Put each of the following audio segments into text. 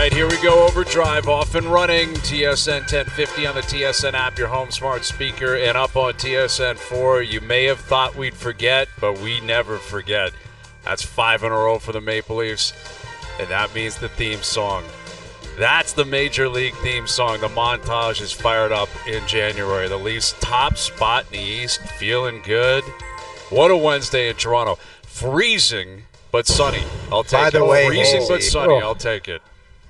right, here we go. OverDrive off and running. TSN 1050 on the TSN app, your home smart speaker, and up on TSN 4. You may have thought we'd forget, but we never forget. That's 5 in a row for the Maple Leafs, and that means the theme song. That's the Major League theme song. The montage is fired up in January. The Leafs' top spot in the East, feeling good. What a Wednesday in Toronto. Freezing, but sunny. I'll take it. By the way, freezing, but sunny. I'll take it.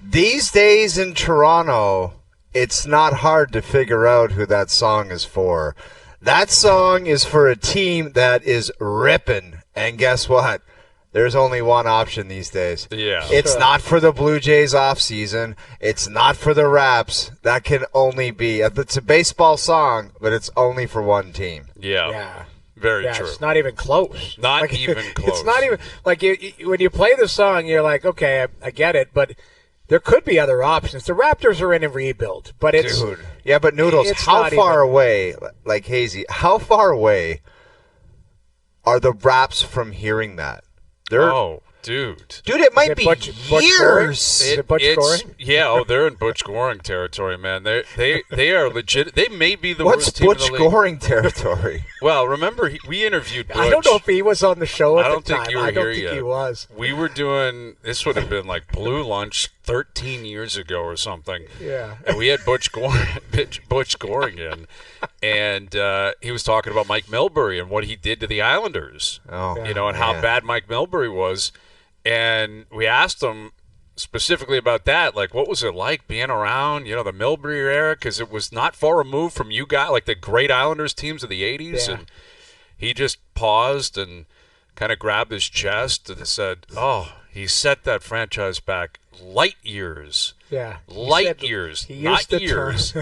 These days in Toronto, it's not hard to figure out who that song is for. That song is for a team that is ripping. And guess what? There's only one option these days. Yeah. It's not for the Blue Jays off season. It's not for the Raps. That can only be. It's a baseball song, but it's only for one team. Yeah. Very true. It's not even close. Not even close. It's not even like when you play the song, you're like, okay, I get it, but there could be other options. The Raptors are in a rebuild, but it's Dude. Yeah, but Noodles, how far away, like Hazy, how far away are the Raps from hearing that? Dude, it might be Butch years. Is it Butch Goring? Yeah, they're in Butch Goring territory, man. They are legit. They may be the worst team in the league. What's Butch Goring territory? Well, remember, we interviewed Butch. I don't know if he was on the show at the time. I don't think you were here yet. I don't think he was. We were doing, this would have been like Blue Lunch 13 years ago or something. Yeah. And we had Butch Goring in, and he was talking about Mike Milbury and what he did to the Islanders. And how bad Mike Milbury was. And we asked him specifically about that, like, what was it like being around, the Milbury era? Because it was not far removed from you guys, like the great Islanders teams of the 80s. Yeah. And he just paused and kind of grabbed his chest and said, he set that franchise back light years. Yeah. Light years. Not years.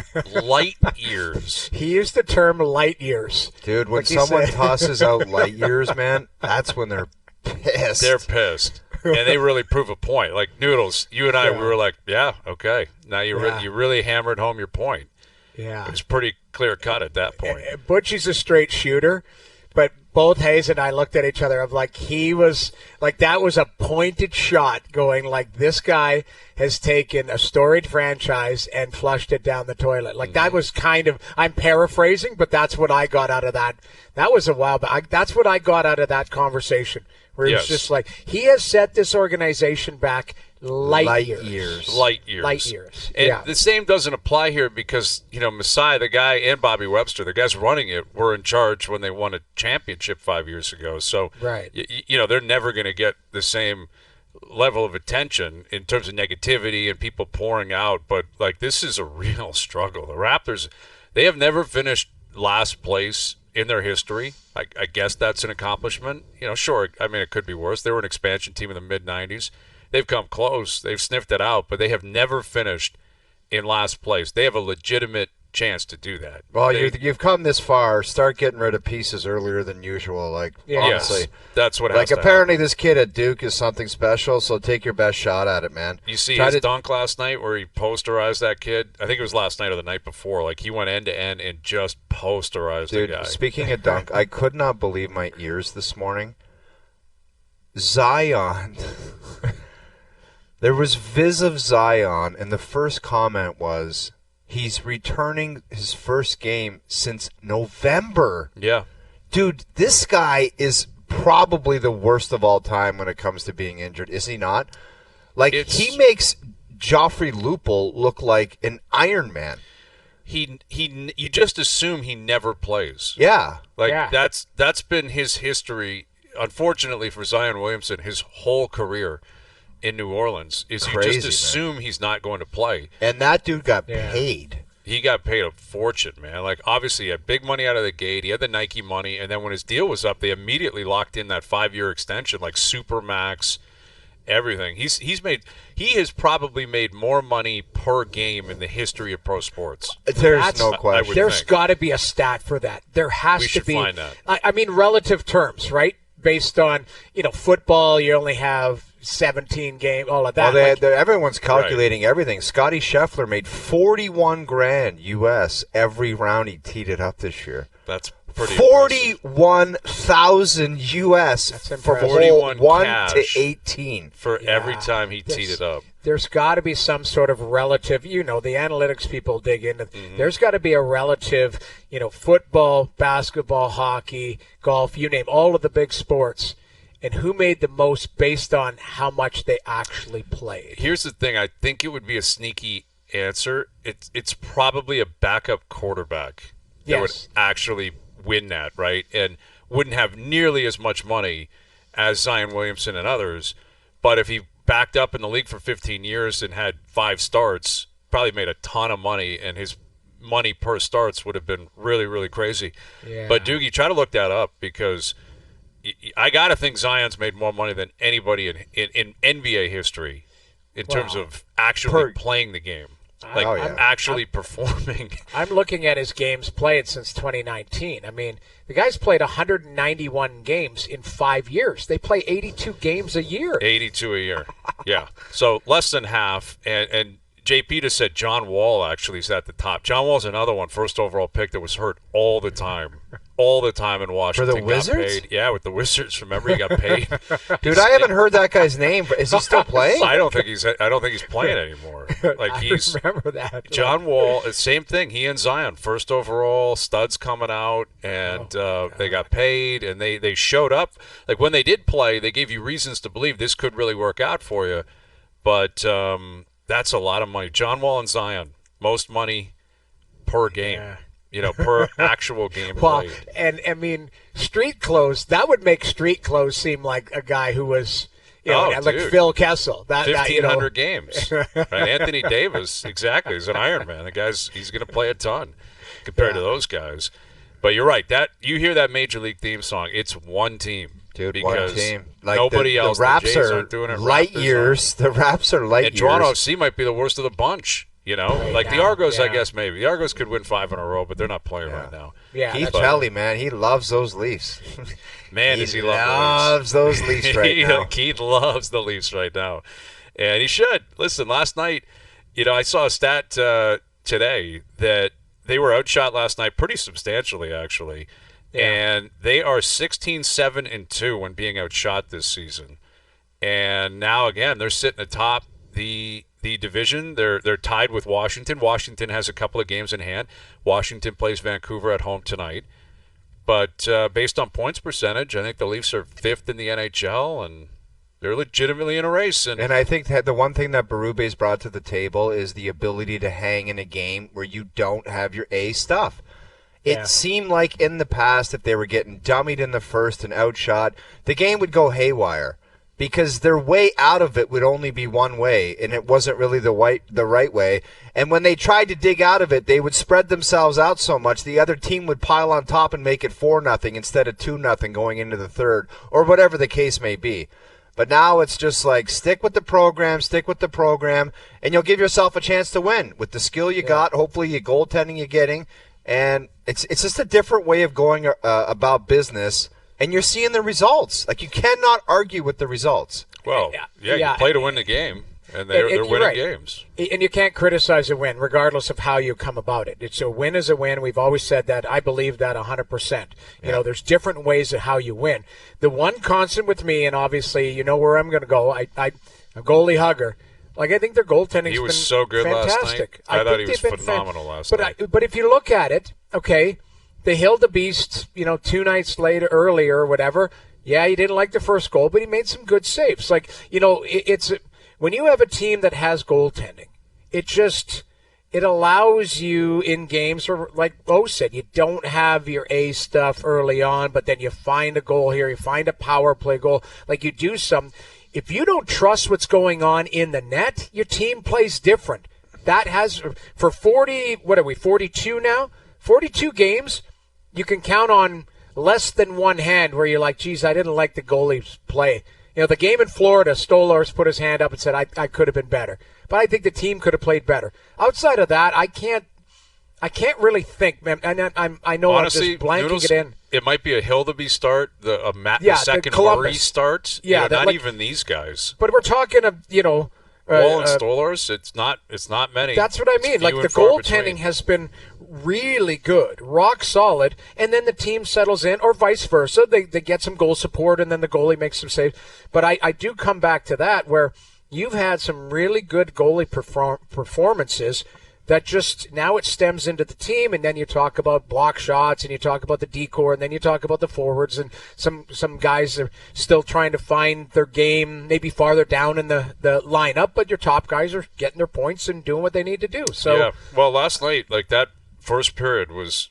Light years. He used the term light years. Dude, when someone tosses out light years, man, that's when they're pissed. They're pissed. And they really prove a point. Like, Noodles, you and I, we were like, yeah, okay. Now you really hammered home your point. Yeah. It was pretty clear-cut at that point. Butchie's a straight shooter, but both Hayes and I looked at each other of like he was like that was a pointed shot going like this guy has taken a storied franchise and flushed it down the toilet. Like that was kind of, I'm paraphrasing, but that's what I got out of that. That was a while back. That's what I got out of that conversation where it was just like he has set this organization back light years. And the same doesn't apply here because, Masai, the guy, and Bobby Webster, the guys running it, were in charge when they won a championship 5 years ago. So, they're never going to get the same level of attention in terms of negativity and people pouring out. But, this is a real struggle. The Raptors, they have never finished last place in their history. I guess that's an accomplishment. Sure, it could be worse. They were an expansion team in the mid-'90s. They've come close. They've sniffed it out, but they have never finished in last place. They have a legitimate chance to do that. Well, you've come this far. Start getting rid of pieces earlier than usual. Honestly. Yes, that's what has to apparently happen. This kid at Duke is something special, so take your best shot at it, man. You see his dunk last night where he posterized that kid? I think it was last night or the night before. He went end-to-end and just posterized the guy. Speaking of dunk, I could not believe my ears this morning. Zion... There was viz of Zion, and the first comment was, he's returning his first game since November. Yeah. Dude, this guy is probably the worst of all time when it comes to being injured, is he not? He makes Joffrey Lupul look like an Iron Man. You just assume he never plays. Yeah. That's been his history, unfortunately for Zion Williamson, his whole career in New Orleans, is you just assume he's not going to play. And that dude got paid. He got paid a fortune, man. He had big money out of the gate. He had the Nike money. And then when his deal was up, they immediately locked in that 5-year extension, Supermax, everything. He has probably made more money per game in the history of pro sports. There's no question. There's got to be a stat for that. There has to be. We should find that. Relative terms, right? Based on, football, you only have 17 games, all of that. Well, everyone's calculating everything. Scotty Scheffler made $41,000 US every round he teed it up this year. That's pretty 41,000 US That's for impressive. 41 cash to 18 for every time he teed it up. there's got to be some sort of relative, the analytics people dig into. There's got to be a relative, football, basketball, hockey, golf, you name all of the big sports, and who made the most based on how much they actually played. Here's the thing. I think it would be a sneaky answer. It's probably a backup quarterback that would actually win that, right? And wouldn't have nearly as much money as Zion Williamson and others. But if he backed up in the league for 15 years and had 5 starts, probably made a ton of money, and his money per starts would have been really, really crazy. Yeah. But, Doogie, try to look that up, because I got to think Zion's made more money than anybody in NBA history in terms of actually playing the game. Actually performing. I'm looking at his games played since 2019. I mean, the guy's played 191 games in 5 years. They play 82 games a year. 82 a year, yeah. So less than half. And JP just said John Wall actually is at the top. John Wall's another one, first overall pick, that was hurt all the time in Washington. For the Wizards? Got paid. Yeah, with the Wizards. Remember, he got paid. Dude, I haven't heard that guy's name. Is he still playing? I don't think he's playing anymore. I remember that. John Wall, same thing. He and Zion, first overall, studs coming out, and they got paid, and they showed up. Like, when they did play, they gave you reasons to believe this could really work out for you. But that's a lot of money. John Wall and Zion, most money per game. Yeah. Per actual game played. And I mean, street clothes, that would make street clothes seem like a guy who was, like Phil Kessel. 1,500 games. Right? Anthony Davis, exactly, is an Iron Man. The he's going to play a ton compared to those guys. But you're right. That you hear that Major League theme song, it's one team. Dude, one team. Like nobody else. The Raps aren't doing it. Light years. The Raps are light years. And Toronto FC might be the worst of the bunch. Like the Argos, I guess maybe. The Argos could win 5 in a row, but they're not playing right now. Yeah, Keith Pelly, man, he loves those Leafs. Man, does he loves those Leafs right now. Keith loves the Leafs right now. And he should. Listen, last night, I saw a stat today that they were outshot last night pretty substantially, actually. Yeah. And they are 16-7-2 when being outshot this season. And now, again, they're sitting atop the division. They're tied with Washington. Washington has a couple of games in hand. Washington plays Vancouver at home tonight. But based on points percentage, I think the Leafs are 5th in the NHL, and they're legitimately in a race. And I think that the one thing that Berube's brought to the table is the ability to hang in a game where you don't have your A stuff. It seemed like in the past, if they were getting dummied in the first and outshot, the game would go haywire, because their way out of it would only be one way, and it wasn't really the right way. And when they tried to dig out of it, they would spread themselves out so much, the other team would pile on top and make it 4-0 instead of 2-0 going into the third, or whatever the case may be. But now it's just like, stick with the program, and you'll give yourself a chance to win. With the skill you got, hopefully your goaltending you're getting, and it's just a different way of going about business. And you're seeing the results. Like, you cannot argue with the results. Well, you play to win the game, and they're winning games. And you can't criticize a win, regardless of how you come about it. It's a win is a win. We've always said that. I believe that 100%. There's different ways of how you win. The one constant with me, and obviously you know where I'm going to go, I'm a goalie hugger. Like, I think their goaltending's been so good fantastic. Last night. I thought he was phenomenal last night. But if you look at it, okay, they held the beast, 2 nights earlier or whatever. Yeah, he didn't like the first goal, but he made some good saves. Like, it's when you have a team that has goaltending, it allows you in games where, like Bo said, you don't have your A stuff early on, but then you find a goal here, you find a power play goal, like you do some. If you don't trust what's going on in the net, your team plays different. That has, for 42 now? 42 games, you can count on less than one hand where you're like, geez, I didn't like the goalie's play. The game in Florida, Stolarz put his hand up and said, I could have been better. But I think the team could have played better. Outside of that, I can't really think, man. And I know honestly, I'm just blanking Noodles, it in. It might be a Hildeby start, the second Murray start. Not even these guys. But we're talking of, Wall and Stolarz, it's not many. That's what I mean. Like, the goaltending has been really good, rock solid, and then the team settles in, or vice versa. They get some goal support, and then the goalie makes some saves. But I do come back to that where, you've had some really good goalie performances that just now it stems into the team, and then you talk about block shots, and you talk about the decor, and then you talk about the forwards, and some guys are still trying to find their game maybe farther down in the lineup, but your top guys are getting their points and doing what they need to do. So yeah, well, last night, like that first period was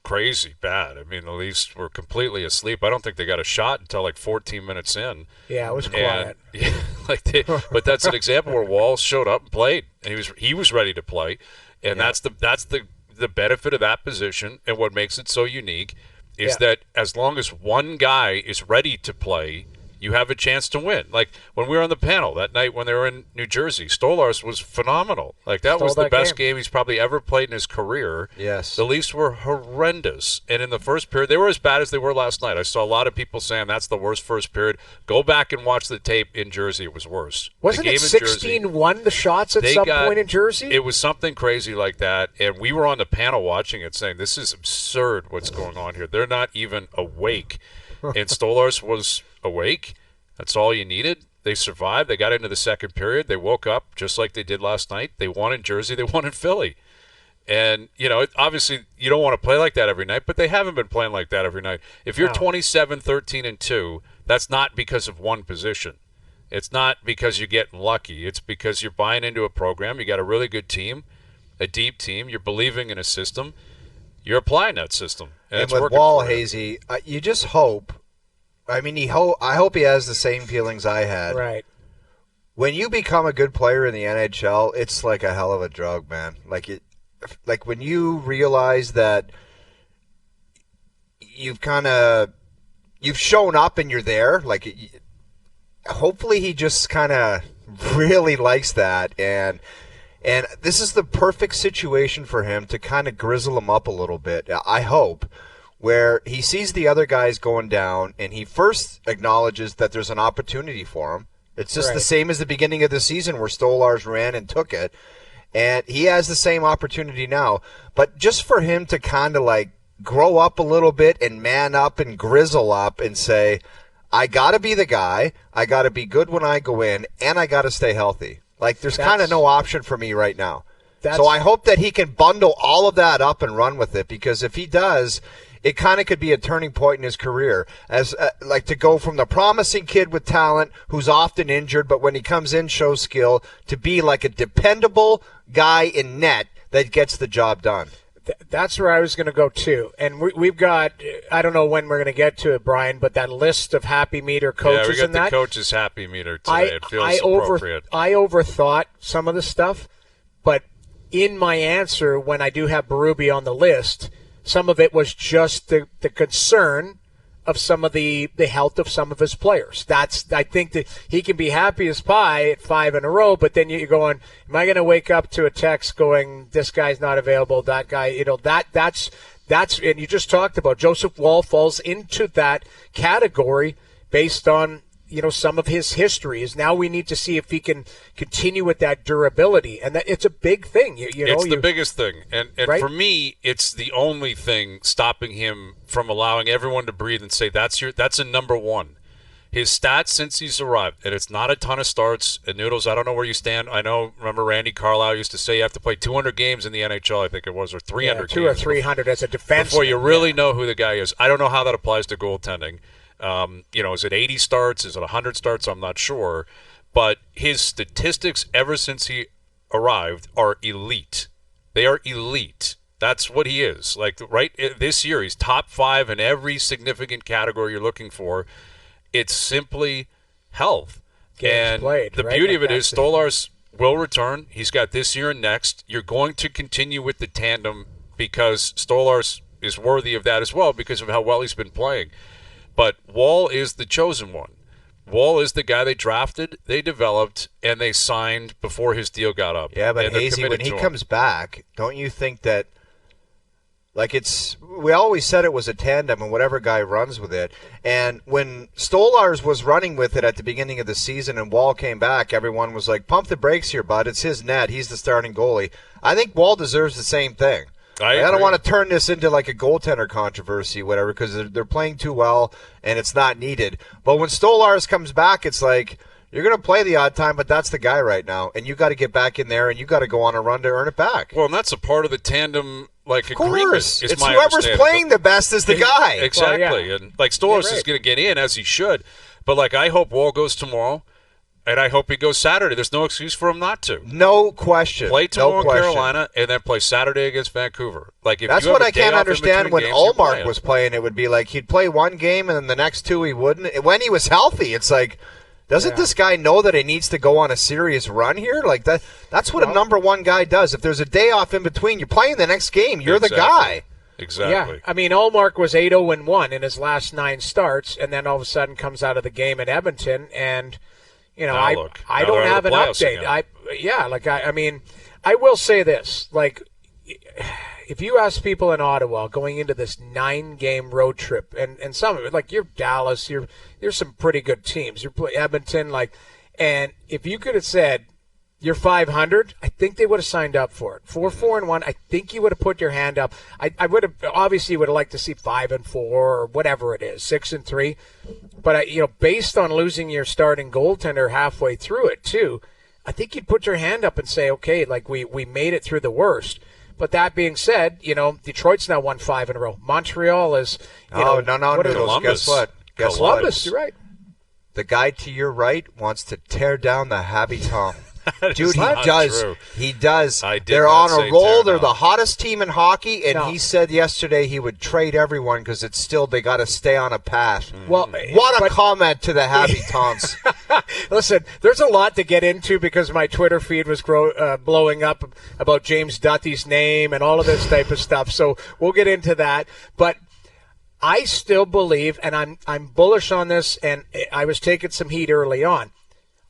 crazy bad. I mean, the Leafs were completely asleep. I don't think they got a shot until like 14 minutes in. Yeah, it was quiet. But that's an example where Wall showed up and played, and he was ready to play, and that's the benefit of that position, and what makes it so unique is that as long as one guy is ready to play, you have a chance to win. Like when we were on the panel that night when they were in New Jersey, Stolarz was phenomenal. Like that was the best game he's probably ever played in his career. Yes. The Leafs were horrendous. And in the first period, they were as bad as they were last night. I saw a lot of people saying that's the worst first period. Go back and watch the tape in Jersey. It was worse. Wasn't it 16-1 the shots at some point in Jersey? It was something crazy like that. And we were on the panel watching it saying, this is absurd what's going on here. They're not even awake. And Stolarz was awake. That's all you needed. They survived. They got into the second period. They woke up just like they did last night. They won in Jersey. They won in Philly. And, obviously you don't want to play like that every night, but they haven't been playing like that every night. If you're 27-13-2, that's not because of one position. It's not because you're getting lucky. It's because you're buying into a program. You got a really good team, a deep team. You're believing in a system. You're applying that system. And with Wall, Hazy, you just hope. I mean, I hope he has the same feelings I had. Right. When you become a good player in the NHL, it's like a hell of a drug, man. Like when you realize that you've shown up and you're there. Hopefully he just kind of really likes that, and this is the perfect situation for him to kind of grizzle him up a little bit. I hope. Where he sees the other guys going down, and he first acknowledges that there's an opportunity for him. It's just the same as the beginning of the season where Stolarz ran and took it, and he has the same opportunity now. But just for him to kind of grow up a little bit and man up and grizzle up and say, I got to be the guy, I got to be good when I go in, and I got to stay healthy. There's kind of no option for me right now. So I hope that he can bundle all of that up and run with it, because if he does, it kind of could be a turning point in his career, as to go from the promising kid with talent who's often injured, but when he comes in shows skill, to be like a dependable guy in net that gets the job done. That's where I was going to go too. And we've got, I don't know when we're going to get to it, Brian, but that list of happy meter coaches. Yeah, we got the coaches happy meter today. It feels appropriate. I overthought some of the stuff, but in my answer, when I do have Berube on the list, some of it was just the concern of some of the health of some of his players. I think that he can be happy as pie at 5 in a row, but then you're going, am I going to wake up to a text going, this guy's not available, that guy, that's, and you just talked about Joseph Wall falls into that category based on, some of his history. Is now we need to see if he can continue with that durability, and that it's a big thing. It's the biggest thing, and right? For me, it's the only thing stopping him from allowing everyone to breathe and say that's a number one. His stats since he's arrived, and it's not a ton of starts. And Noodles, I don't know where you stand. Remember Randy Carlyle used to say you have to play 200 games in the NHL, I think it was, or 300 games. 200 or 300 as a defenseman. Before you really know who the guy is. I don't know how that applies to goaltending. Is it 80 starts? Is it 100 starts? I'm not sure. But his statistics ever since he arrived are elite. They are elite. That's what he is. This year, he's top 5 in every significant category you're looking for. It's simply health. Games played, the beauty of it is Stolarz will return. He's got this year and next. You're going to continue with the tandem because Stolarz is worthy of that as well because of how well he's been playing. But Wall is the chosen one. Wall is the guy they drafted, they developed, and they signed before his deal got up. Yeah, but Hazy, when he comes back, don't you think that, we always said it was a tandem and whatever guy runs with it. And when Stolarz was running with it at the beginning of the season and Wall came back, everyone was like, pump the brakes here, bud. It's his net. He's the starting goalie. I think Wall deserves the same thing. I don't want to turn this into like a goaltender controversy, whatever, because they're playing too well and it's not needed. But when Stolarz comes back, it's like, You're going to play the odd time, but that's the guy right now. And you got to get back in there, and you got to go on a run to earn it back. Well, and that's a part of the tandem, like, of agreement. Course. It's whoever's playing the best is the guy. Exactly. Well, yeah. And, like, Stolos is going to get in, as he should. But, like, I hope Wall goes tomorrow, and I hope he goes Saturday. There's no excuse for him not to. No question. Play tomorrow in Carolina, and then play Saturday against Vancouver. Like, if that's you have what I can't understand when games, Ullmark was playing. It would be like he'd play one game, and then the next two he wouldn't. When he was healthy, it's like, doesn't this guy know that he needs to go on a serious run here? Like that's what a number one guy does. If there's a day off in between, you're playing the next game. You're the guy. Exactly. Yeah, I mean, Ullmark was 8-0-1 in his last 9 starts, and then all of a sudden comes out of the game in Edmonton, and I don't have an update. I mean, I will say this: like, if you ask people in Ottawa going into this 9-game road trip, and some of it, like, you're Dallas, there's some pretty good teams. You're Edmonton, and if you could have said you're 500, I think they would have signed up for it. 4-4-1, I think you would have put your hand up. I would have obviously would have liked to see 5-4 or whatever it is, 6-3. But based on losing your starting goaltender halfway through it too, I think you'd put your hand up and say, okay, like we made it through the worst. But that being said, Detroit's now won 5 in a row. Montreal is. No, Guess what? Columbus, you're right. The guy to your right wants to tear down the Habitant. Dude, he does. True. He does. They're on a roll. They're the hottest team in hockey, and No. he said yesterday he would trade everyone because it's still they got to stay on a path. Well, what a comment to the Habitants. Listen, there's a lot to get into because my Twitter feed was blowing up about James Duthie's name and all of this type of stuff. So we'll get into that. But I still believe, and I'm bullish on this, and I was taking some heat early on.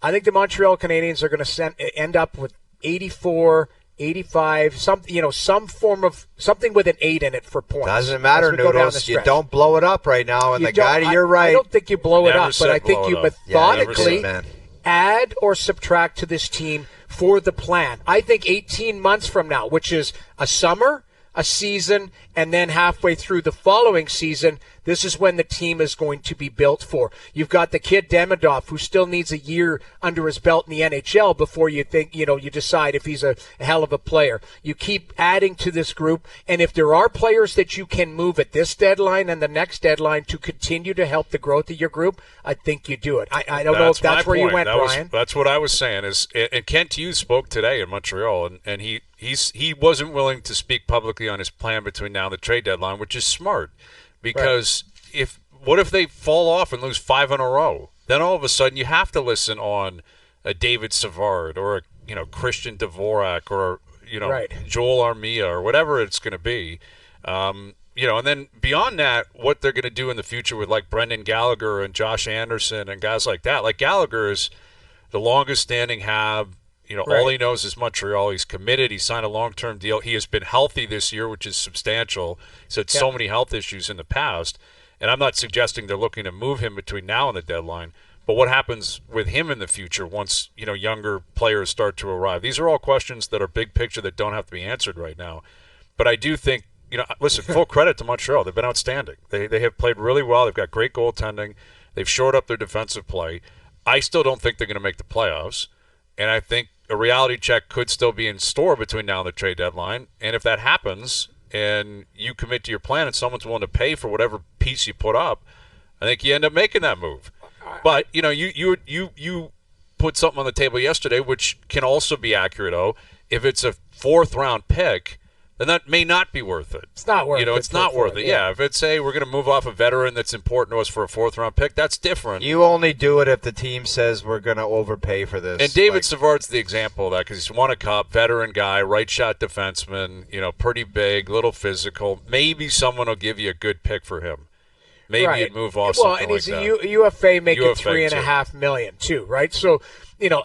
I think the Montreal Canadiens are going to end up with 84, 85, some form of something with an 8 in it for points. Doesn't matter, Noodles. You don't blow it up right now. And the guy to your right. I don't think you blow it Never up, but I think you methodically add or subtract to this team for the plan. I think 18 months from now, which is a summer, a season, and then halfway through the following season, this is when the team is going to be built for. You've got the kid Demidov, who still needs a year under his belt in the NHL before you think, you decide if he's a hell of a player. You keep adding to this group, and if there are players that you can move at this deadline and the next deadline to continue to help the growth of your group, I think you do it. I don't know if that's where you went, Brian. That's what I was saying. And Kent Hughes spoke today in Montreal, and he wasn't willing to speak publicly on his plan between now and the trade deadline, which is smart. Because what if they fall off and lose 5 in a row? Then all of a sudden you have to listen on a David Savard or a Christian Dvorak or Joel Armia or whatever it's going to be. And then beyond that, what they're going to do in the future with like Brendan Gallagher and Josh Anderson and guys like that. Like Gallagher is the longest standing Hab. All he knows is Montreal. He's committed. He signed a long-term deal. He has been healthy this year, which is substantial. He's had so many health issues in the past. And I'm not suggesting they're looking to move him between now and the deadline. But what happens with him in the future once, younger players start to arrive? These are all questions that are big picture that don't have to be answered right now. But I do think, listen, full credit to Montreal. They've been outstanding. They have played really well. They've got great goaltending. They've shored up their defensive play. I still don't think they're going to make the playoffs. And I think a reality check could still be in store between now and the trade deadline. And if that happens and you commit to your plan and someone's willing to pay for whatever piece you put up, I think you end up making that move. But, you put something on the table yesterday, which can also be accurate, if it's a 4th-round pick, then that may not be worth it. It's not worth it. It's not worth it. Yeah, if it's we're going to move off a veteran that's important to us for a 4th-round pick, that's different. You only do it if the team says we're going to overpay for this. And David Savard's the example of that because he's won a cup, veteran guy, right shot defenseman, pretty big, little physical. Maybe someone will give you a good pick for him. Maybe you'd move off something like that. Well, and he's a UFA making $3.5 million too, right? So,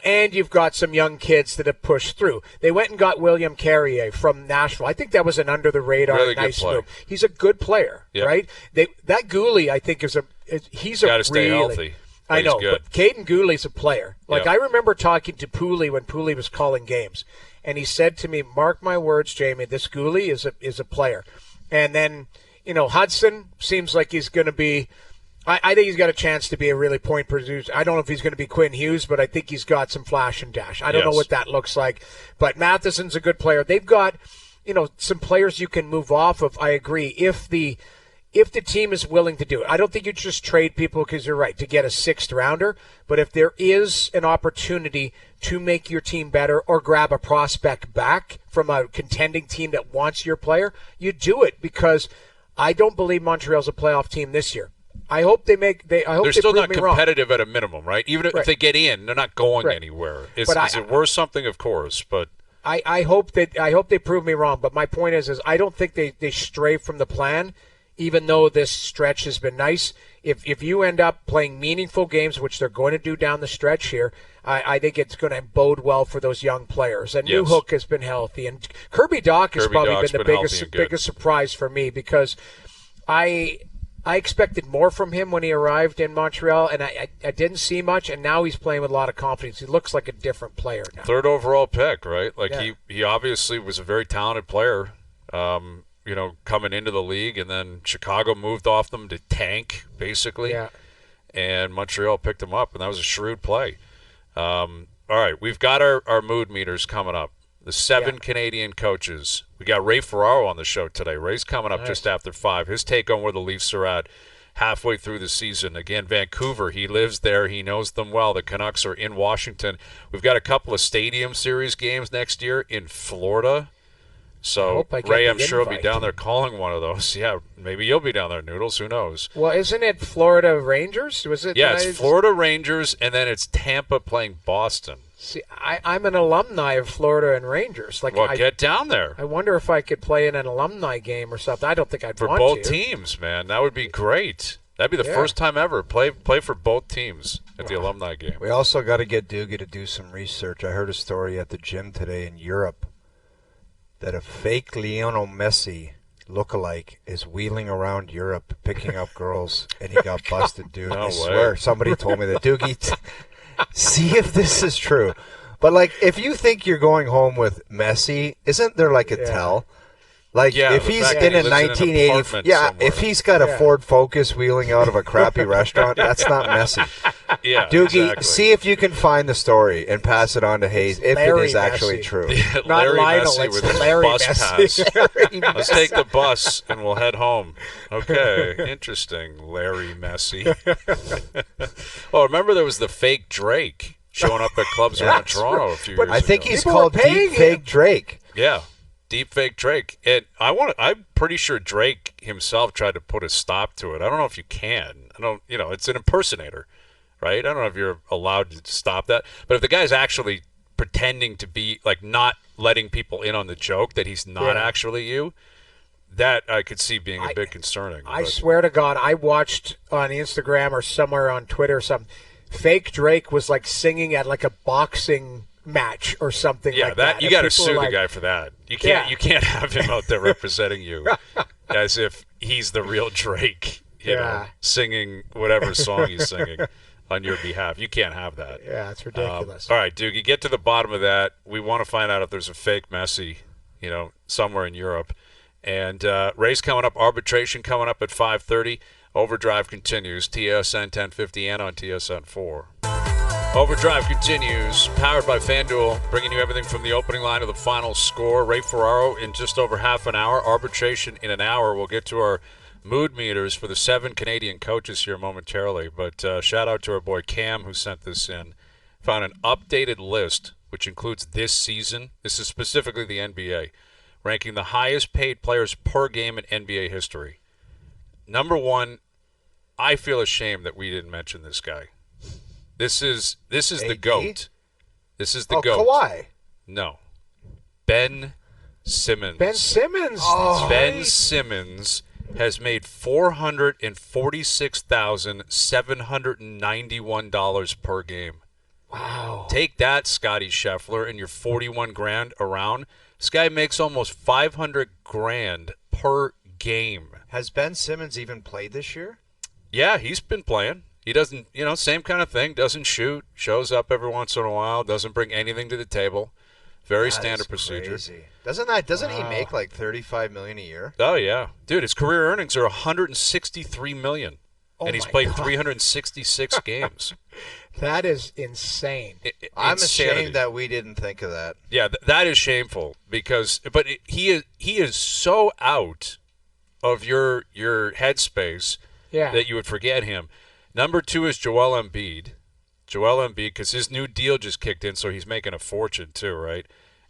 and you've got some young kids that have pushed through. They went and got William Carrier from Nashville. I think that was an under-the-radar really nice move. He's a good player, right? That Gooley, I think, he's got to stay healthy. I know, but Caden Gooley's a player. I remember talking to Pooley when Pooley was calling games, and he said to me, "Mark my words, Jamie, this Gooley is a player." And then, Hudson seems like he's going to be I think he's got a chance to be a really point producer. I don't know if he's going to be Quinn Hughes, but I think he's got some flash and dash. I don't know what that looks like. But Matheson's a good player. They've got, some players you can move off of. I agree. If the team is willing to do it. I don't think you just trade people because you're right, to get a sixth rounder. But if there is an opportunity to make your team better or grab a prospect back from a contending team that wants your player, you do it, because I don't believe Montreal's a playoff team this year. I hope they make. They're still not competitive at a minimum, right? Even if they get in, they're not going anywhere. Is it worth something? Of course, but I hope they prove me wrong. But my point is I don't think they stray from the plan, even though this stretch has been nice. If you end up playing meaningful games, which they're going to do down the stretch here, I think it's going to bode well for those young players. And Newhook has been healthy, and Kirby Dach has probably been the biggest surprise for me, because I expected more from him when he arrived in Montreal, and I didn't see much, and now he's playing with a lot of confidence. He looks like a different player now. Third overall pick, right? He obviously was a very talented player, coming into the league, and then Chicago moved off them to tank, basically, and Montreal picked him up, and that was a shrewd play. All right, we've got our mood meters coming up. The 7 Canadian coaches. We got Ray Ferraro on the show today. Ray's coming up just after 5. His take on where the Leafs are at halfway through the season. Again, Vancouver, he lives there. He knows them well. The Canucks are in Washington. We've got a couple of Stadium Series games next year in Florida. So, Ray, I'm sure, will be down there calling one of those. Yeah, maybe you'll be down there, Noodles. Who knows? Well, isn't it Florida Rangers? Was it? Yeah, it's Florida Rangers, and then it's Tampa playing Boston. See, I'm an alumni of Florida and Rangers. Get down there. I wonder if I could play in an alumni game or something. I don't think I'd want to. For both teams, man. That would be great. That'd be the first time ever. Play for both teams at the alumni game. We also got to get Doogie to do some research. I heard a story at the gym today in Europe that a fake Lionel Messi lookalike is wheeling around Europe picking up girls, and he got busted, dude. I swear. Somebody told me that. Doogie, see if this is true. But, if you think you're going home with Messi, isn't there, a tell? If he's in a 1980, if he's got a Ford Focus wheeling out of a crappy restaurant, that's not Messi. Yeah, Doogie, see if you can find the story and pass it on to Hayes if it is actually true. Not Larry Lionel, Messi with his bus Messi. Pass. Let's take the bus and we'll head home. Okay, interesting, Larry Messi. Oh, remember there was the fake Drake showing up at clubs around Toronto a few years ago. I think he's called Deep Fake Drake. Yeah. Deep fake Drake. And I'm pretty sure Drake himself tried to put a stop to it. I don't know if you can. It's an impersonator, right? I don't know if you're allowed to stop that. But if the guy's actually pretending to be, not letting people in on the joke that he's not actually you, that I could see being a bit concerning. I swear to God, I watched on Instagram or somewhere on Twitter or something, fake Drake was singing at a boxing match or something like that. You got to sue the guy for that. You can't have him out there representing you as if he's the real Drake, singing whatever song he's singing on your behalf. You can't have that. Yeah, it's ridiculous. All right, Doogie, get to the bottom of that. We want to find out if there's a fake Messi, somewhere in Europe. And Ray's coming up, arbitration coming up at 5:30. Overdrive continues, TSN 1050 and on TSN 4. Overdrive continues, powered by FanDuel, bringing you everything from the opening line to the final score. Ray Ferraro in just over half an hour, arbitration in an hour. We'll get to our mood meters for the 7 Canadian coaches here momentarily. But shout out to our boy Cam who sent this in. Found an updated list, which includes this season. This is specifically the NBA, ranking the highest paid players per game in NBA history. Number 1, I feel ashamed that we didn't mention this guy. This is the GOAT. This is the GOAT. Kawhi. No. Ben Simmons. Ben Simmons. Ben Simmons has made $446,791 per game. Wow. Take that, Scotty Scheffler, and your $41,000 around. This guy makes almost $500,000 per game. Has Ben Simmons even played this year? Yeah, he's been playing. He doesn't, same kind of thing. Doesn't shoot. Shows up every once in a while. Doesn't bring anything to the table. Very standard procedure. Crazy. Doesn't he make $35 million a year? Oh yeah, dude. His career earnings are $163 million and he's played 366 games. That is insane. I'm ashamed that we didn't think of that. Yeah, that is shameful but he is so out of your headspace that you would forget him. Number 2 is Joel Embiid. Because his new deal just kicked in, so he's making a fortune too, right?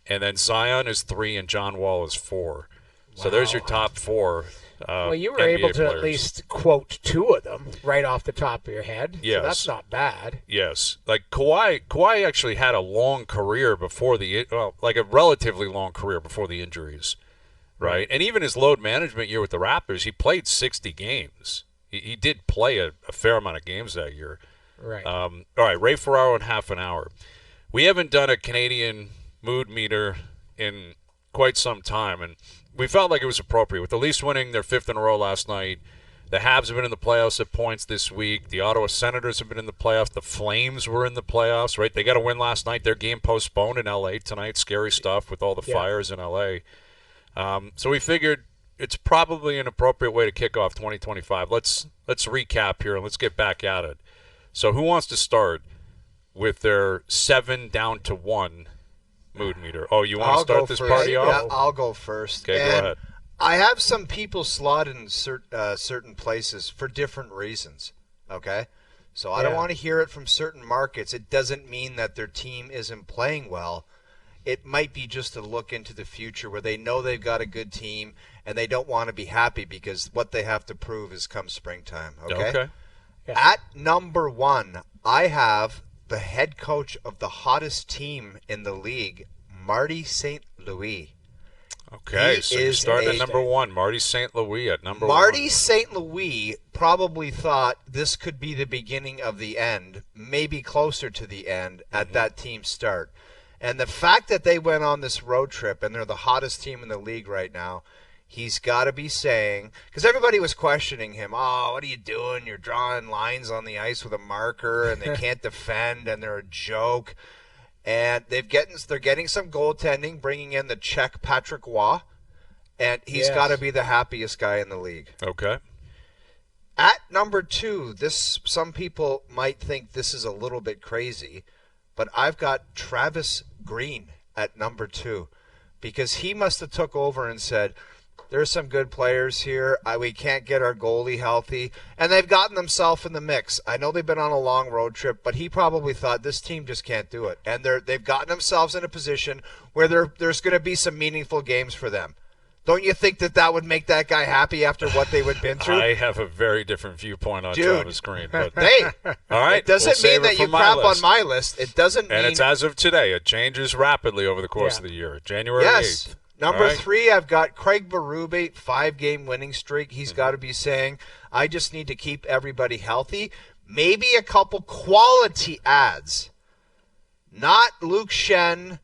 And then Zion is 3 and John Wall is 4. Wow. So there's your top 4. Well, you were NBA able to players. at least quote 2 of them right off the top of your head. Yes. So that's not bad. Yes. Like Kawhi actually had a long career before like a relatively long career before the injuries, right? And even his load management year with the Raptors, he played 60 games. He did play a fair amount of games that year. Right. All right, Ray Ferraro in half an hour. We haven't done a Canadian mood meter in quite some time, and we felt like it was appropriate. With the Leafs winning their 5th in a row last night, the Habs have been in the playoffs at points this week. The Ottawa Senators have been in the playoffs. The Flames were in the playoffs, right? They got a win last night. Their game postponed in L.A. tonight. Scary stuff with all the fires in L.A. So we figured it's probably an appropriate way to kick off 2025. Let's recap here and let's get back at it. So who wants to start with their 7 down to 1 mood meter? Oh, you want to start this party off? Yeah, I'll go first. Okay, go ahead. I have some people slotted in certain places for different reasons, okay? So I don't want to hear it from certain markets. It doesn't mean that their team isn't playing well. It might be just a look into the future where they know they've got a good team and they don't want to be happy because what they have to prove is come springtime, okay? Yeah. At number 1, I have the head coach of the hottest team in the league, Marty St. Louis. Okay, so you start at number 1, Marty St. Louis at number 1. Marty St. Louis probably thought this could be the beginning of the end, maybe closer to the end at that team's start. And the fact that they went on this road trip and they're the hottest team in the league right now, he's got to be saying, because everybody was questioning him, oh, what are you doing? You're drawing lines on the ice with a marker and they can't defend and they're a joke. And they're getting some goaltending, bringing in the Czech Patrick Waugh, and he's got to be the happiest guy in the league. Okay. At number 2, some people might think this is a little bit crazy, but I've got Travis Green at number 2 because he must have took over and said, there's some good players here. We can't get our goalie healthy. And they've gotten themselves in the mix. I know they've been on a long road trip, but he probably thought this team just can't do it. And they've gotten themselves in a position where there's going to be some meaningful games for them. Don't you think that would make that guy happy after what they've been through? I have a very different viewpoint on Travis Green. But hey, all right, it doesn't mean that you crap on my list. It doesn't mean... And it's as of today. It changes rapidly over the course of the year. January 8th. Number 3, I've got Craig Berube, 5-game winning streak. He's got to be saying, I just need to keep everybody healthy. Maybe a couple quality ads. Not Luke Shen,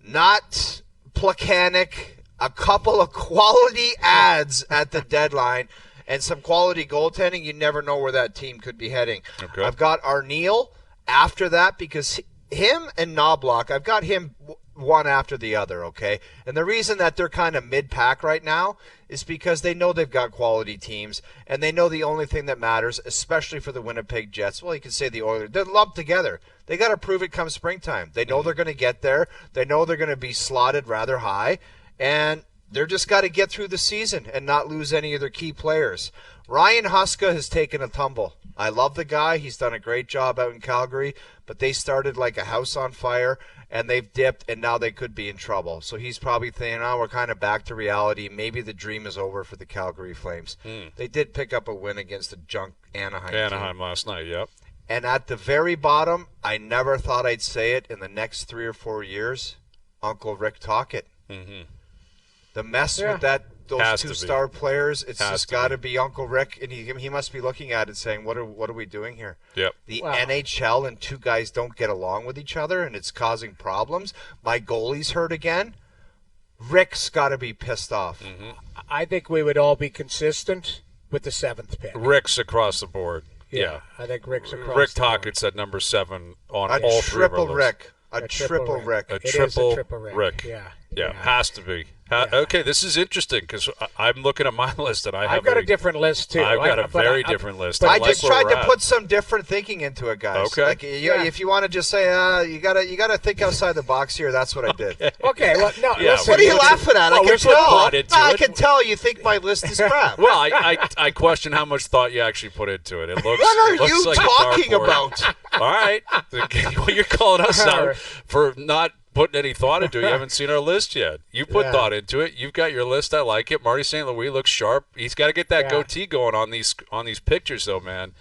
not Plekanec. A couple of quality ads at the deadline and some quality goaltending. You never know where that team could be heading. Okay. I've got O'Neill after that because him and Knobloch, I've got him one after the other, okay? And the reason that they're kind of mid-pack right now is because they know they've got quality teams, and they know the only thing that matters, especially for the Winnipeg Jets, well, you can say the Oilers, they're lumped together. They got to prove it come springtime. They know they're going to get there. They know they're going to be slotted rather high, and they're just got to get through the season and not lose any of their key players. Ryan Huska has taken a tumble. I love the guy. He's done a great job out in Calgary, but they started like a house on fire, and they've dipped, and now they could be in trouble. So he's probably thinking, oh, we're kind of back to reality. Maybe the dream is over for the Calgary Flames. They did pick up a win against the junk Anaheim team last night, yep. And at the very bottom, I never thought I'd say it in the next 3 or 4 years, Uncle Rick Tocchet. Mm-hmm. The mess with those two-star players, it's just got to be Uncle Rick, and he must be looking at it saying, what are we doing here? Yep. The NHL and two guys don't get along with each other, and it's causing problems. My goalie's hurt again. Rick's got to be pissed off. Mm-hmm. I think we would all be consistent with the 7th pick. Rick's across the board. Yeah. I think Rick's across Rick the board. Tocchett's at number 7 on all three of our lists. A triple Rick. It is a triple Rick. Rick. Yeah. Yeah, has to be. Okay, this is interesting because I'm looking at my list and I've got a different list too. I've got a very different list. I just tried to put some different thinking into it, guys. Okay. Like, if you want to just say, you gotta think outside the box here. That's what I did. Okay. Well, no. Listen, what are you laughing at? I can tell you think my list is crap. Well, I question how much thought you actually put into it. It looks. What are you like talking about? All right. Well, you're calling us out for not putting any thought into it. You haven't seen our list yet. You put thought into it. You've got your list. I like it. Marty St. Louis looks sharp. He's got to get that goatee going on these pictures, though, man.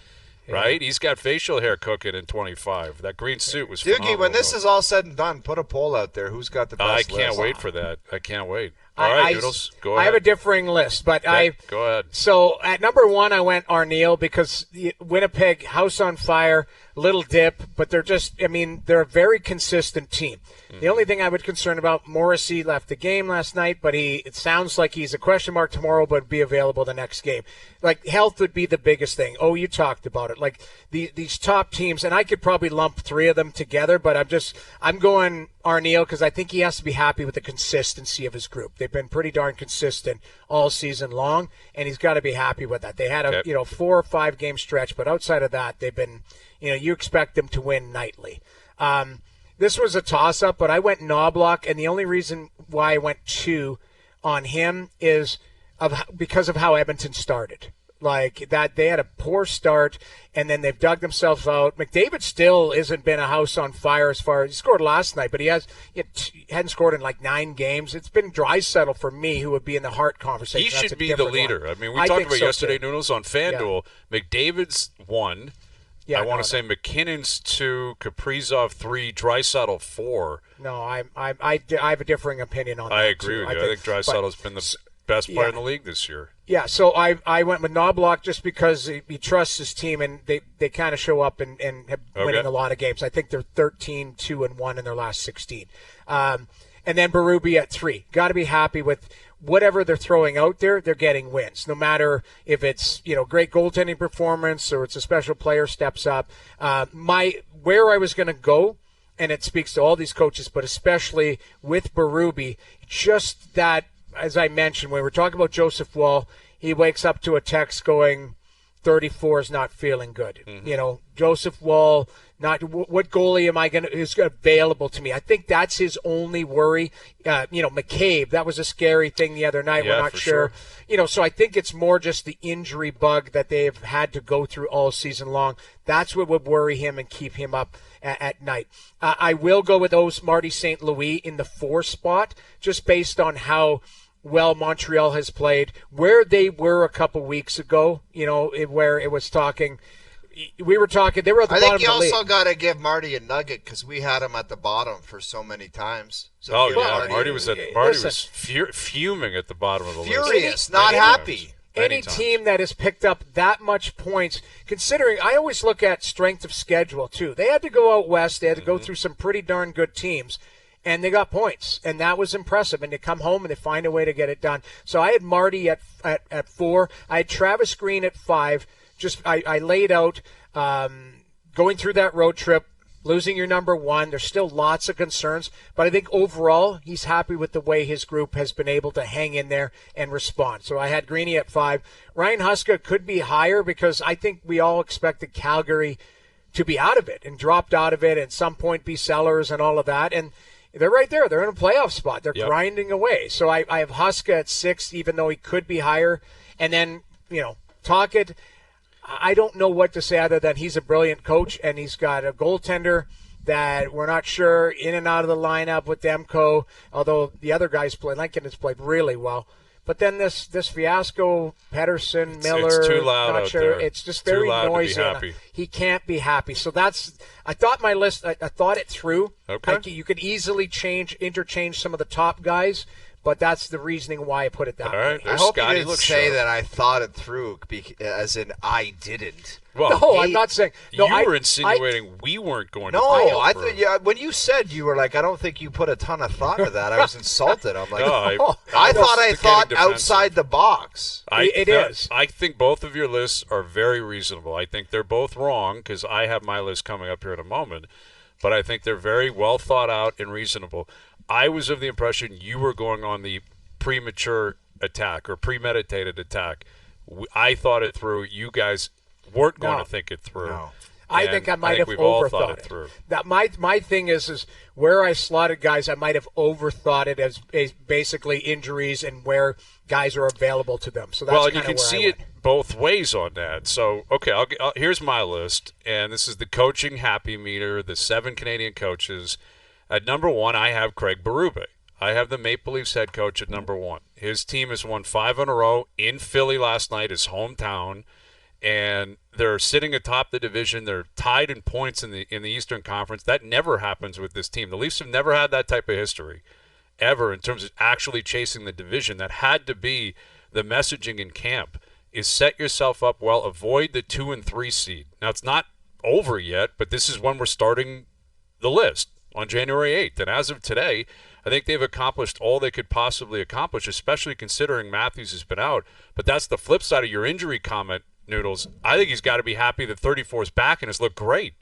Right? He's got facial hair cooking in 25. That green suit was phenomenal. Doogie, when this is all said and done, put a poll out there. Who's got the best list? I can't wait for that. I can't wait. All right, Noodles, go ahead. I have a differing list, but go ahead. So at number 1, I went O'Neill because Winnipeg, house on fire, little dip, but they're a very consistent team. The only thing I would concern about, Morrissey left the game last night, but it sounds like he's a question mark tomorrow, but be available the next game. Like, health would be the biggest thing. Oh, you talked about it. Like, these top teams, and I could probably lump 3 of them together, but I'm going O'Neill because I think he has to be happy with the consistency of his group. They've been pretty darn consistent all season long, and he's got to be happy with that. They had a 4 or 5 game stretch, but outside of that, they've been, you expect them to win nightly. This was a toss-up, but I went Knobloch, and the only reason why I went 2 on him is because of how Edmonton started. Like, that they had a poor start, and then they've dug themselves out. McDavid still hasn't been a house on fire as far as he scored last night, but he hadn't scored in like 9 games. It's been Draisaitl for me, who would be in the Hart conversation. He should be the leader. I mean, we talked about yesterday, Noodles, on FanDuel. Yeah. McDavid's 1. Yeah, I want to say McKinnon's 2, Kaprizov 3, Draisaitl 4. No, I have a differing opinion on that. I agree with you. I think Draisaitl's been the best player in the league this year. Yeah, so I went with Knobloch just because he trusts his team, and they kind of show up and have winning a lot of games. I think they're 13-2-1 in their last 16. And then Berube at 3. Got to be happy with whatever they're throwing out there. They're getting wins, no matter if it's great goaltending performance or it's a special player steps up. Where I was going to go, and it speaks to all these coaches, but especially with Berube, just that. As I mentioned, when we were talking about Joseph Woll, he wakes up to a text going, 34 is not feeling good. Mm-hmm. Joseph Woll, what goalie is available to me? I think that's his only worry. McCabe, that was a scary thing the other night. We're not sure. So I think it's more just the injury bug that they've had to go through all season long. That's what would worry him and keep him up at night. I will go with Marty St. Louis in the 4 spot, just based on how well Montreal has played, where they were a couple weeks ago, where it was talking. We were talking. They were at the bottom of the league. I think you also got to give Marty a nugget because we had him at the bottom for so many times. So Marty was fuming at the bottom of the list. Furious, not happy. Any team that has picked up that much points, considering I always look at strength of schedule too. They had to go out west. They had to go through some pretty darn good teams. And they got points, and that was impressive. And they come home and they find a way to get it done. So I had Marty at 4. I had Travis Green at 5. I laid out going through that road trip, losing your number 1. There's still lots of concerns, but I think overall he's happy with the way his group has been able to hang in there and respond. So I had Greeny at 5. Ryan Huska could be higher because I think we all expected Calgary to be out of it and dropped out of it, and at some point be sellers and all of that. And they're right there. They're in a playoff spot. They're grinding away. So I have Huska at 6, even though he could be higher. And then, Tocchet, I don't know what to say other than he's a brilliant coach, and he's got a goaltender that we're not sure in and out of the lineup with Demko, although the other guys Lincoln has played really well. But then this fiasco, Pedersen, Miller, it's too loud not out sure. there. It's just very noisy. He can't be happy. So I thought my list. I thought it through. Okay. You could easily interchange some of the top guys, but that's the reasoning why I put it that way. I hope you didn't say that I thought it through, as in I didn't. Well, no, I'm not saying. No, you were insinuating we weren't going to. No, when you said you were like, I don't think you put a ton of thought to that. I was insulted. I'm like, I thought outside the box. It is. I think both of your lists are very reasonable. I think they're both wrong because I have my list coming up here in a moment, but I think they're very well thought out and reasonable. I was of the impression you were going on the premature attack or premeditated attack. I thought it through. You guys weren't going to think it through. No. I think I might have overthought it. Through. That my thing is where I slotted guys, I might have overthought it as basically injuries and where guys are available to them. So that's well, and you can see it both ways on that. So, okay, here's my list, and this is the coaching happy meter, the 7 Canadian coaches. At number 1, I have Craig Berube. I have the Maple Leafs head coach at number 1. His team has won 5 in a row in Philly last night, his hometown. And they're sitting atop the division. They're tied in points in the Eastern Conference. That never happens with this team. The Leafs have never had that type of history, ever, in terms of actually chasing the division. That had to be the messaging in camp, is set yourself up well, avoid the 2 and 3 seed. Now, it's not over yet, but this is when we're starting the list on January 8th. And as of today, I think they've accomplished all they could possibly accomplish, especially considering Matthews has been out. But that's the flip side of your injury comment, Noodles. I think he's got to be happy that 34 is back and has looked great.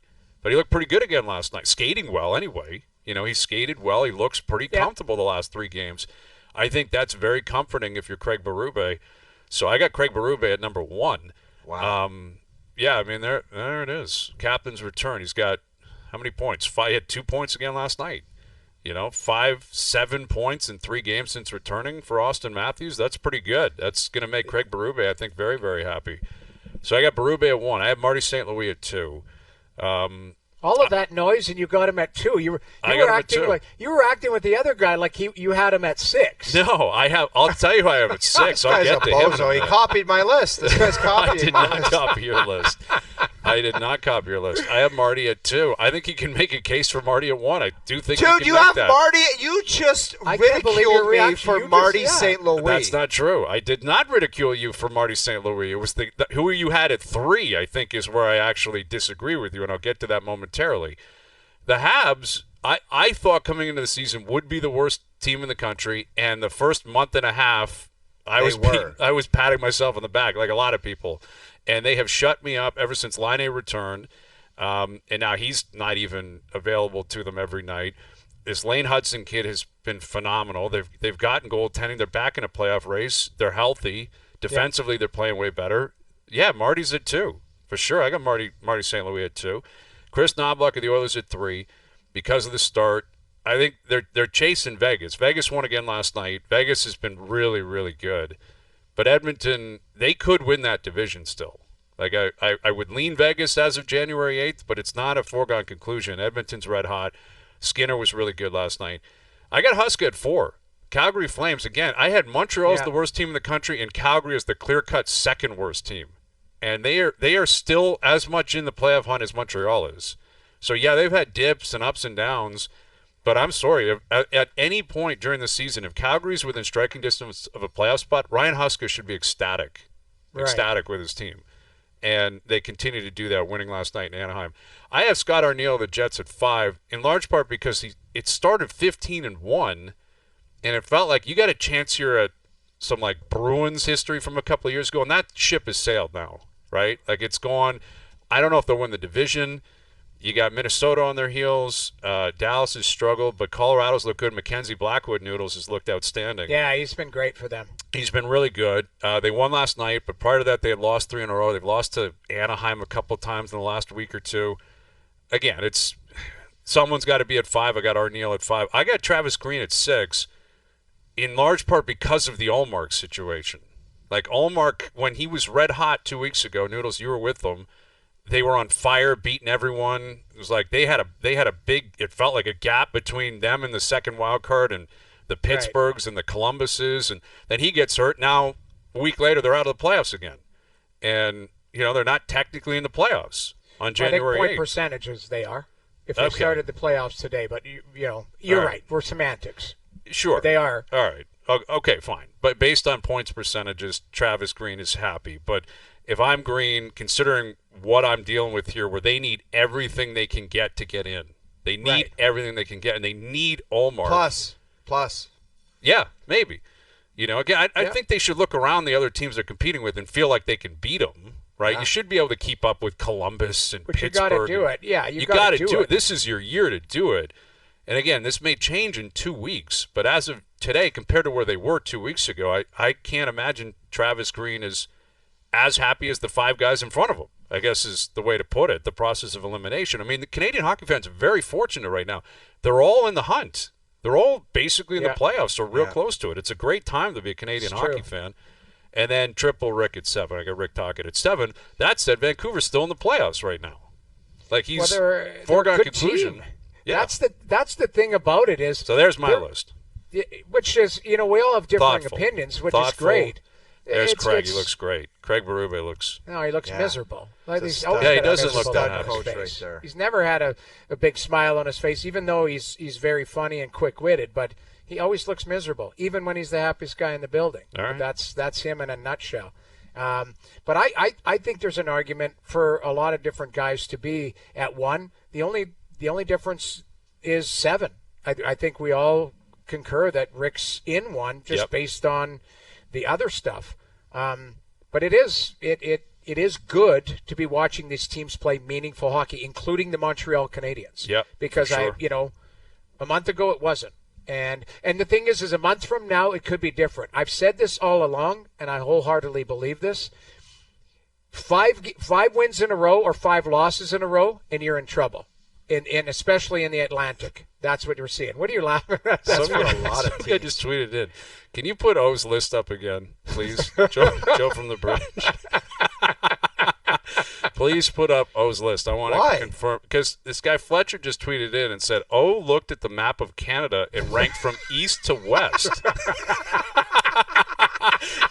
But he looked pretty good again last night, skating well anyway. You know, he skated well. He looks pretty comfortable the last 3 games. I think that's very comforting if you're Craig Berube. So I got Craig Berube at number 1. Wow. Yeah, I mean, there it is. Captain's return. He's got how many points? He had 2 points again last night. 7 points in 3 games since returning for Austin Matthews. That's pretty good. That's going to make Craig Berube, I think, very, very happy. So I got Berube at 1. I have Marty St. Louis at 2. All of that noise, and you got him at 2. You were acting with the other guy like you had him at 6. No, I'll tell you who I have at 6. This guy's a bozo. He copied my list. This guy's copying my list. I did not copy your list. I did not copy your list. I have Marty at 2. I think he can make a case for Marty at 1. I do think he can Dude, you make have that. Marty. You just ridiculed me for Marty St. Louis. That's not true. I did not ridicule you for Marty St. Louis. It was who you had at 3, I think, is where I actually disagree with you, and I'll get to that momentarily. The Habs, I thought coming into the season would be the worst team in the country, and the first month and a half, I was patting myself on the back like a lot of people. And they have shut me up ever since Laine returned, and now he's not even available to them every night. This Lane Hudson kid has been phenomenal. They've gotten goaltending. They're back in a playoff race. They're healthy. Defensively, they're playing way better. Yeah, Marty's at 2 for sure. I got Marty St. Louis at 2. Chris Knobloch of the Oilers at 3 because of the start. I think they're chasing Vegas. Vegas won again last night. Vegas has been really, really good. But Edmonton, they could win that division still. Like I would lean Vegas as of January 8th, but it's not a foregone conclusion. Edmonton's red hot. Skinner was really good last night. I got Huska at 4. Calgary Flames, again, I had Montreal as the worst team in the country and Calgary as the clear-cut second worst team. And they are still as much in the playoff hunt as Montreal is. So, yeah, they've had dips and ups and downs. But I'm sorry, at any point during the season, if Calgary's within striking distance of a playoff spot, Ryan Huska should be ecstatic with his team. And they continue to do that, winning last night in Anaheim. I have Scott O'Neill of the Jets at 5, in large part because it started 15-1, and it felt like you got a chance here at some like Bruins history from a couple of years ago, and that ship has sailed now, right? Like it's gone. I don't know if they'll win the division. You got Minnesota on their heels. Dallas has struggled, but Colorado's looked good. Mackenzie Blackwood Noodles has looked outstanding. Yeah, he's been great for them. He's been really good. They won last night, but prior to that, they had lost 3 in a row. They've lost to Anaheim a couple times in the last week or two. Again, someone's got to be at 5. I got O'Neill at 5. I got Travis Green at 6, in large part because of the Ullmark situation. Like Ullmark, when he was red hot 2 weeks ago, Noodles, you were with them. They were on fire, beating everyone. It was like they had a big. It felt like a gap between them and the second wild card and the Pittsburghs and the Columbuses. And then he gets hurt. Now a week later, they're out of the playoffs again, and they're not technically in the playoffs on January 8th. I think point percentages they are if they started the playoffs today. But you're right. We're semantics. Sure, but they are. All right. Okay, fine. But based on points percentages, Travis Green is happy. But if I'm Green, considering what I'm dealing with here, where they need everything they can get to get in. They need everything they can get, and they need Ullmark. Plus. Yeah, maybe. Again, I think they should look around the other teams they're competing with and feel like they can beat them, right? Yeah. You should be able to keep up with Columbus and Pittsburgh. But you got to do it. Yeah, you got to do it. This is your year to do it. And again, this may change in 2 weeks, but as of today, compared to where they were 2 weeks ago, I can't imagine Travis Green is as happy as the 5 guys in front of him, I guess is the way to put it, the process of elimination. I mean, the Canadian hockey fans are very fortunate right now. They're all in the hunt. They're all basically in the playoffs, or real close to it. It's a great time to be a Canadian hockey fan. And then triple Rick at 7. I got Rick Tocchet at 7. That said, Vancouver's still in the playoffs right now. Like, he's foregone conclusion. Team. Yeah. That's the thing about it is. So there's my list. Which is, we all have differing opinions, which is great. There's Craig. He looks great. Craig Berube looks. No, he looks miserable. Like he doesn't look that happy. Right there. He's never had a big smile on his face, even though he's very funny and quick-witted. But he always looks miserable, even when he's the happiest guy in the building. All right. That's him in a nutshell. But I think there's an argument for a lot of different guys to be at 1. The only difference is 7. I think we all concur that Rick's in 1 just based on the other stuff. But it is good to be watching these teams play meaningful hockey, including the Montreal Canadiens. Yep. Because a month ago it wasn't. And the thing is a month from now it could be different. I've said this all along, and I wholeheartedly believe this. 5 wins in a row or 5 losses in a row, and you're in trouble. And especially in the Atlantic. That's what you're seeing. What are you laughing at? That's a lot of teams. I just tweeted in. Can you put O's list up again, please? Joe from the Bridge. Please put up O's list. I want to confirm. Because this guy Fletcher just tweeted in and said, O looked at the map of Canada and ranked from east to west.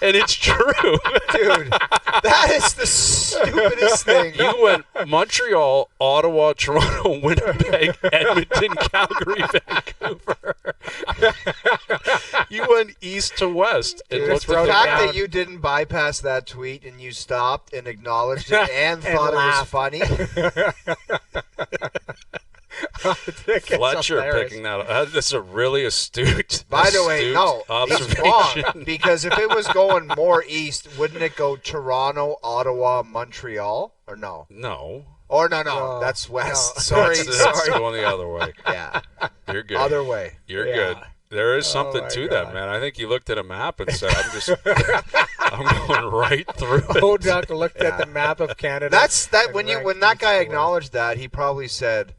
And it's true. Dude, that is the stupidest thing. You went Montreal, Ottawa, Toronto, Winnipeg, Edmonton, Calgary, Vancouver. You went east to west. Dude, the fact that you didn't bypass that tweet and you stopped and acknowledged it and thought it was funny. Fletcher picking that up. That's a really astute. By the way, no, he's wrong, because if it was going more east, wouldn't it go Toronto, Ottawa, Montreal, or no? No. Or no, that's west. No. Sorry. That's going the other way. Yeah, you're good. Other way. You're good. There is something to that, man. I think you looked at a map and said, I'm going right through it. Oh, Duck looked at the map of Canada. That's that when that guy acknowledged that, he probably said,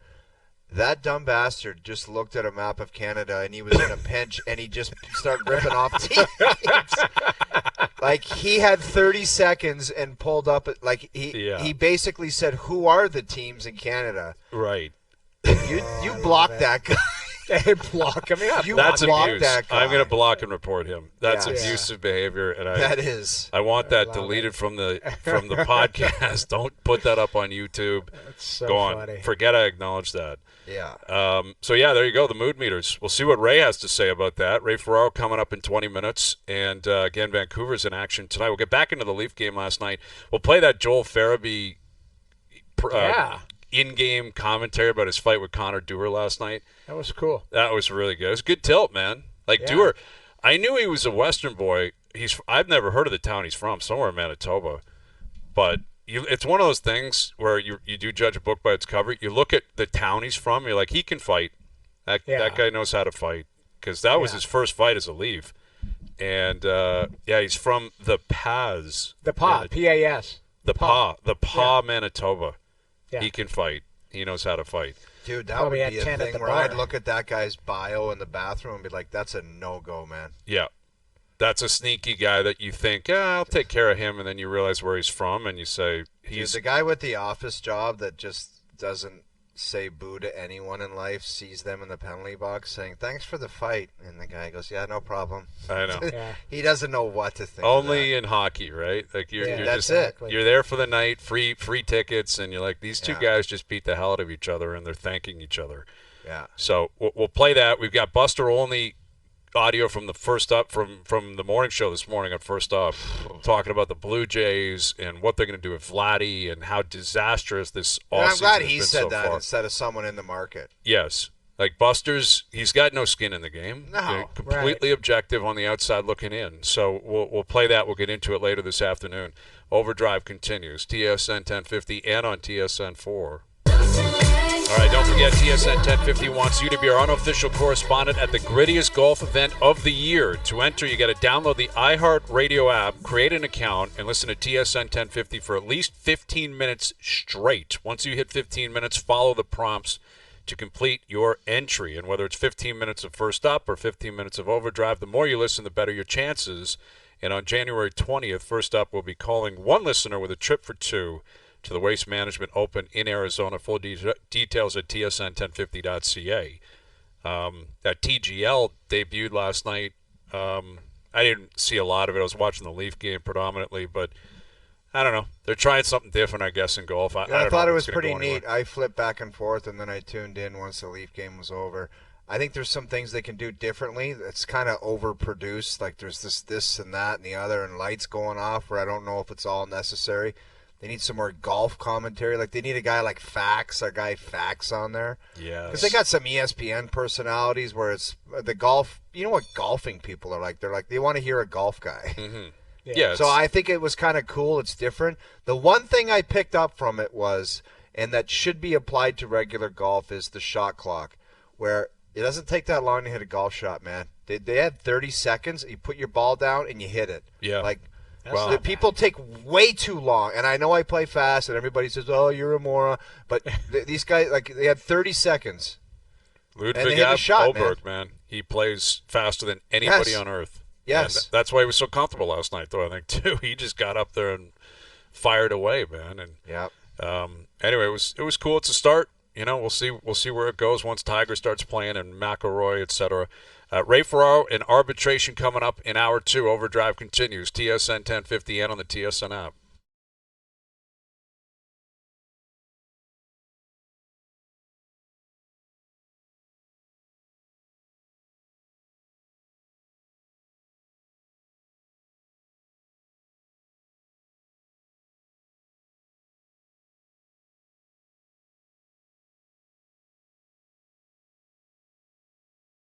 that dumb bastard just looked at a map of Canada and he was in a pinch and he just started ripping off teams. Like, he had 30 seconds and pulled up, like, he basically said, who are the teams in Canada? Right. You blocked that guy. Block him. Yeah, that's abuse. I'm going to block and report him. That's abusive behavior, and that is. I want that deleted from the podcast. Don't put that up on YouTube. That's so Go on. Funny. Forget I acknowledged that. Yeah. So there you go. The mood meters. We'll see what Ray has to say about that. Ray Ferraro coming up in 20 minutes, and again, Vancouver's in action tonight. We'll get back into the Leaf game last night. We'll play that Joel Farabee. In-game commentary about his fight with Connor Dewar last night. That was cool. That was really good. It was a good tilt, man. Like, Dewar, I knew he was a Western boy. I've never heard of the town he's from, somewhere in Manitoba. But it's one of those things where you do judge a book by its cover. You look at the town he's from, you're like, he can fight. That guy knows how to fight. Because that was his first fight as a Leaf. And, he's from the Pas. The Pa, P-A-S. The Pa, Manitoba. Yeah. He can fight. He knows how to fight. Dude, that would be a thing where I'd look at that guy's bio in the bathroom and be like, that's a no-go, man. Yeah. That's a sneaky guy that you think, I'll take care of him, and then you realize where he's from, and you say, he's the guy with the office job that just doesn't say boo to anyone in life, sees them in the penalty box saying, thanks for the fight. And the guy goes, yeah, no problem. I know. He doesn't know what to think. Only in hockey, right? Like you're that's just, it. You're there for the night, free tickets, and you're like, these two guys just beat the hell out of each other, and they're thanking each other. Yeah. So we'll play that. We've got Buster Olney audio from the First Up from the morning show this morning on First Up, talking about the Blue Jays and what they're going to do with Vladdy and how disastrous this offseason has been so far. I'm glad he said that instead of someone in the market. Yes. Like Buster's, he's got no skin in the game. No. Completely objective on the outside looking in. So we'll play that. We'll get into it later this afternoon. Overdrive continues. TSN 1050 and on TSN 4. All right, don't forget, TSN 1050 wants you to be our unofficial correspondent at the grittiest golf event of the year. To enter, you got to download the iHeartRadio app, create an account, and listen to TSN 1050 for at least 15 minutes straight. Once you hit 15 minutes, follow the prompts to complete your entry. And whether it's 15 minutes of First Up or 15 minutes of Overdrive, the more you listen, the better your chances. And on January 20th, First Up will be calling one listener with a trip for two to the Waste Management Open in Arizona. Full details at tsn1050.ca. That TGL debuted last night. I didn't see a lot of it. I was watching the Leaf game predominantly, but I don't know. They're trying something different, I guess, in golf. I thought it was pretty neat. I flipped back and forth, and then I tuned in once the Leaf game was over. I think there's some things they can do differently. It's kind of overproduced. Like there's this and that and the other, and lights going off where I don't know if it's all necessary. They need some more golf commentary. Like, they need a guy like Fax on there. Yeah. Because they got some ESPN personalities where it's the golf. You know what golfing people are like? They're like, they want to hear a golf guy. Mm-hmm. Yeah. So I think it was kind of cool. It's different. The one thing I picked up from it was, and that should be applied to regular golf, is the shot clock, where it doesn't take that long to hit a golf shot, man. They had 30 seconds. You put your ball down and you hit it. Yeah. Like, the people take way too long, and I know I play fast, and everybody says, "Oh, you're a moron," but these guys, like, they had 30 seconds. Ludwig Oberg, man, he plays faster than anybody on earth. Yes, and that's why he was so comfortable last night, though. I think too, he just got up there and fired away, man. And anyway, it was cool. It's a start. You know, we'll see where it goes once Tiger starts playing and McIlroy, etc. Ray Ferraro in arbitration coming up in hour 2. Overdrive continues. TSN 1050 and on the TSN app.